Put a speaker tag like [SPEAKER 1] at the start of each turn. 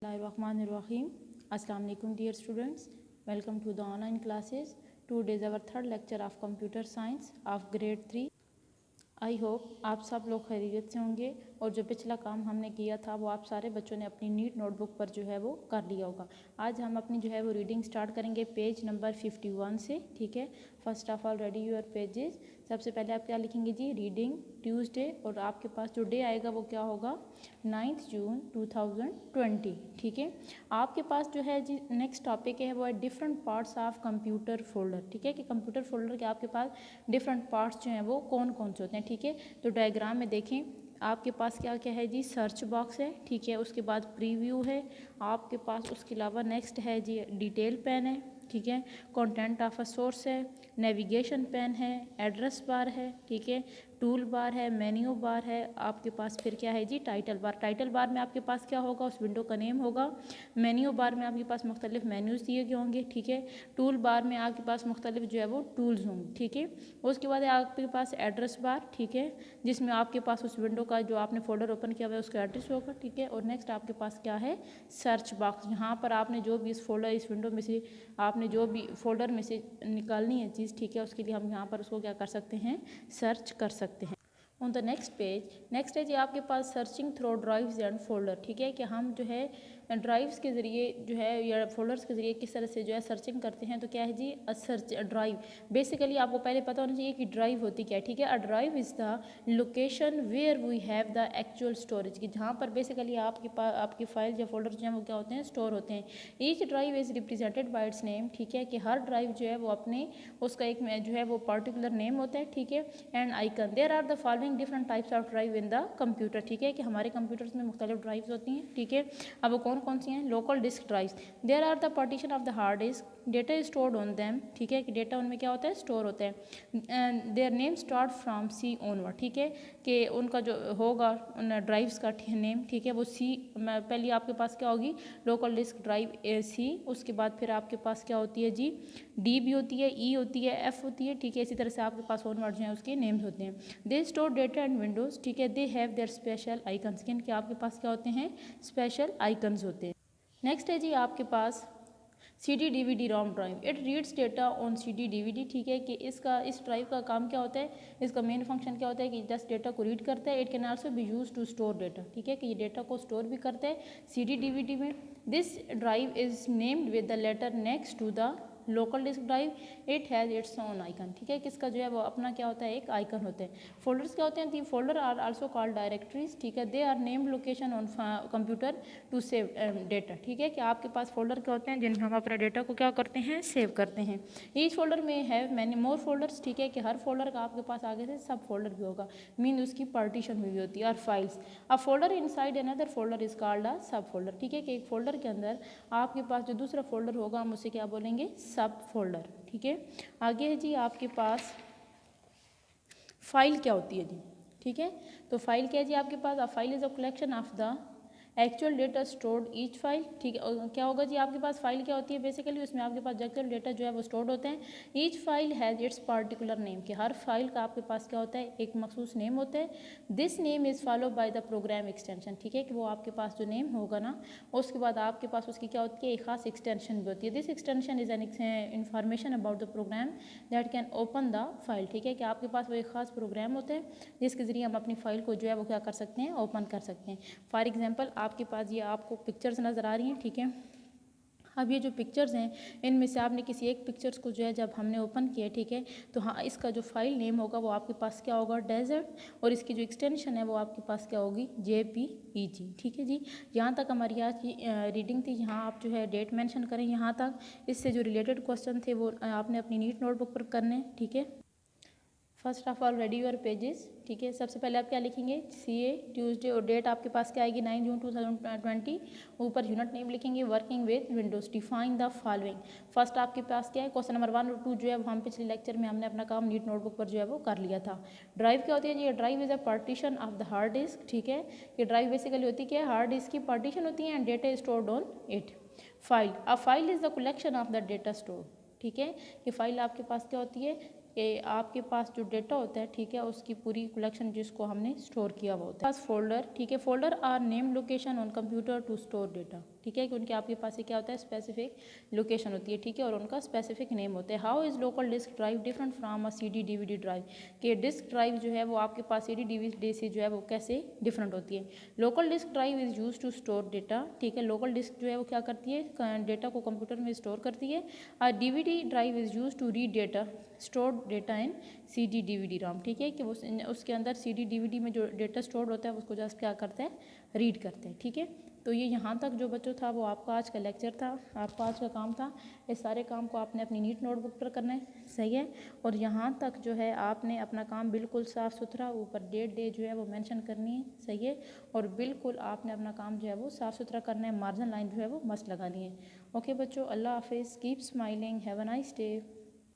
[SPEAKER 1] Bismillahirrahmanirrahim. Assalamu alaikum dear students. Welcome to the online classes. Today is our third lecture of computer science of grade 3. I hope आप सब लोग खैरियत से होंगे और जो पिछला काम हमने किया था वो आप सारे बच्चों ने अपनी नीट नोटबुक पर जो है वो कर लिया होगा। आज हम अपनी जो है वो रीडिंग स्टार्ट करेंगे पेज नंबर 51 से। ठीक है, first of all ready your pages. सबसे पहले आप क्या लिखेंगे जी, रीडिंग ट्यूसडे, और आपके पास जो डे आएगा वो क्या होगा, 9 जून 2020। ठीक है, आपके पास जो है जी नेक्स्ट टॉपिक है वो है different parts of computer folder. ठीक है, कि कंप्यूटर फोल्डर के आपके पास डिफरेंट पार्ट्स जो हैं वो कौन कौन से होते हैं। ठीक है, तो डायग्राम में देखें आपके पास क्या क्या है जी, सर्च बॉक्स है। ठीक है, उसके बाद प्रीव्यू है आपके पास, उसके अलावा नेक्स्ट है जी डिटेल पेन है। ठीक है, कंटेंट ऑफ अ सोर्स है, नेविगेशन पेन है, एड्रेस बार है। ठीक है, टूल बार है, मेन्यू बार है आपके पास, फिर क्या है जी टाइटल बार। टाइटल बार में आपके पास क्या होगा, उस विंडो का नेम होगा। मेन्यू बार में आपके पास मुख्तलिफ मेन्यूज़ दिए गए होंगे। ठीक है, टूल बार में आपके पास मुख्तलिफ जो है वो टूल्स होंगे। ठीक है, उसके बाद है आपके पास एड्रेस बार। ठीक है, जिसमें आपके पास उस विंडो का जो आपने फोल्डर ओपन किया हुआ है उसका एड्रेस होगा। ठीक है, और नेक्स्ट आपके पास क्या है, सर्च बॉक्स। यहाँ पर आपने जो भी इस विंडो में से आपने जो भी फोल्डर में से निकालनी है चीज़, ठीक है, उसके लिए हम यहाँ पर उसको क्या कर सकते हैं, सर्च कर सकते हैं। On the next page, next है जी आपके पास searching through drives and folder. ठीक है, कि हम जो है ड्राइव्स के ज़रिए जो है या फोल्डर्स के ज़रिए किस तरह से जो है सर्चिंग करते हैं। तो क्या है जी, सर्च ड्राइव। बेसिकली आपको पहले पता होना चाहिए कि ड्राइव होती क्या है। ठीक है, a drive is the location where we have the actual storage, कि जहाँ पर बेसिकली आपके पास आपकी फाइल या फोल्डर जो है वो क्या होते हैं, स्टोर होते हैं। Each drive is represented by it's name. ठीक है, कि हर ड्राइव जो है वो अपने उसका एक जो है वो पर्टिकुलर नेम होता है। ठीक है, and icon. There are the following different types of drive in the computer. ठीक है, कि हमारे कंप्यूटर्स में मुख्तलिफ ड्राइव्स होती हैं। ठीक है, अब वो कौन कौन सी हैं, local disk drives. There are the partition of the hard disk, data is stored on them. ठीक है, कि डेटा उनमें क्या होता है, स्टोर होता है। Their name start from C onward. ठीक है, कि उनका जो होगा उन ड्राइव्स का नेम, ठीक है, वो सी पहले आपके पास क्या होगी, लोकल डिस्क ड्राइव सी, उसके बाद फिर आपके पास क्या होती है जी, डी भी होती है, ई होती है, एफ होती है। ठीक है, इसी तरह से आपके पास ऑनवर्ड जो है उसके नेम्स होते हैं। They store data and Windows. ठीक है, they have their special icons, कि आपके पास क्या होते हैं, स्पेशल आइकन्स होते हैं। नेक्स्ट है जी आपके पास CD DVD ROM drive. It reads data on CD DVD। ठीक है, कि इस ड्राइव का काम क्या होता है, इसका मेन फंक्शन क्या होता है कि जस्ट डेटा को रीड करता है। It can also be use to store data. ठीक है, कि ये डेटा को स्टोर भी करता है CD DVD में। This drive is named with the letter next to the local disk drive. It has its own icon. ठीक है, किसका जो है वो अपना क्या होता है, एक आइकन होते हैं। फोल्डर्स क्या होते हैं, the folder are also called directories. ठीक है, they are named location on computer to save data. ठीक है, कि आपके पास फोल्डर क्या होते हैं जिनमें हम अपने डेटा को क्या करते हैं, सेव करते हैं। ईच फोल्डर में हैव मैनी मोर फोल्डर्स। ठीक है, कि हर फोल्डर का आपके पास आगे से सब फोल्डर भी होगा, मीन उसकी पार्टीशन भी होती है, और files. A folder inside another folder is called a सब फोल्डर। ठीक है, कि एक फोल्डर के अंदर आपके पास जो दूसरा फोल्डर होगा हम उसे क्या बोलेंगे, सब फोल्डर। ठीक है, आगे है जी आपके पास फाइल क्या होती है जी। ठीक है, तो फाइल क्या है जी आपके पास, a file is a collection of the actual data stored each file. ठीक है, और क्या होगा जी आपके पास फाइल क्या होती है, बेसिकली उसमें आपके पास एक्चुअल डेटा जो है वो स्टोर्ड होते हैं। Each file has its particular name, कि हर फाइल का आपके पास क्या होता है, एक मखसूस नेम होता है। This name is follow by the program extension. ठीक है, कि वो आपके पास जो नेम होगा ना, उसके बाद आपके पास उसकी क्या होती है, एक खास एक्सटेंशन भी होती है। This extension is an information about the program that can open the file. ठीक है, कि आपके पास वो एक खास प्रोग्राम होता है जिसके ज़रिए हम अपनी फाइल को जो है वो क्या कर सकते हैं, ओपन कर सकते हैं। फॉर एग्जांपल आपके पास ये आपको पिक्चर्स नज़र आ रही हैं। ठीक है, अब ये जो पिक्चर्स हैं इनमें से आपने किसी एक पिक्चर्स को जो है जब हमने ओपन किया, ठीक है, तो हाँ इसका जो फाइल नेम होगा वो आपके पास क्या होगा, डेजर्ट, और इसकी जो एक्सटेंशन है वो आपके पास क्या होगी, JPEG। ठीक है जी, यहाँ तक हमारी आज की रीडिंग थी। यहाँ आप जो है डेट मेंशन करें यहाँ तक, इससे जो रिलेटेड क्वेश्चन थे वो आपने अपनी नीट नोटबुक पर करने। ठीक है, first of all ready your pages. ठीक है, सबसे पहले आप क्या लिखेंगे, CA ट्यूसडे, और डेट आपके पास क्या आएगी, 9 जून 2020। ऊपर यूनिट नेम लिखेंगे, working with Windows. Define the following. First आपके पास क्या है, क्वेश्चन नंबर 1 और 2 जो है हम पिछले लेक्चर में हमने अपना काम नीट नोटबुक पर जो है वो कर लिया था। ड्राइव क्या होती है जी, drive is a partition of the hard disk. ठीक है, कि ड्राइव बेसिकली होती क्या है, हार्ड डिस्क की पार्टीशन होती है, and data is stored on it. File, a file is the collection of the data store. ठीक है, कि फाइल आपके पास क्या होती है, कि आपके पास जो डेटा होता है, ठीक है, उसकी पूरी कलेक्शन जिसको हमने स्टोर किया हुआ होता है। फोल्डर, ठीक है, folder are name location on computer to store data. ठीक है, क्योंकि आपके पास ये क्या होता है, स्पेसिफिक लोकेशन होती है, ठीक है, और उनका स्पेसिफिक नेम होता है। How is local disk drive different from a CD DVD drive, कि डिस्क ड्राइव जो है वो आपके पास CD DVD से जो है वो कैसे डिफरेंट होती है। Local disk drive is use to store data, ठीक है, लोकल डिस्क जो है वो क्या करती है, डेटा को कंप्यूटर में स्टोर करती है। DVD drive is use to read data, store data in CD DVD ROM, ठीक है, कि वो उसके अंदर CD DVD में जो डेटा स्टोर होता है उसको जस्ट क्या करते हैं, रीड करते हैं, ठीक है। तो ये यहाँ तक जो बच्चों था वो आपका आज का लेक्चर था, आपका आज का काम था। इस सारे काम को आपने अपनी नीट नोटबुक पर करना है, सही है। और यहाँ तक जो है आपने अपना काम बिल्कुल साफ़ सुथरा, ऊपर डेट डे जो है वो मेंशन करनी है, सही है। और बिल्कुल आपने अपना काम जो है वो साफ़ सुथरा करना है, मार्जिन लाइन जो है वो मस्त लगानी है। ओके बच्चों, अल्लाह हाफिज़, keep smiling, have a nice day.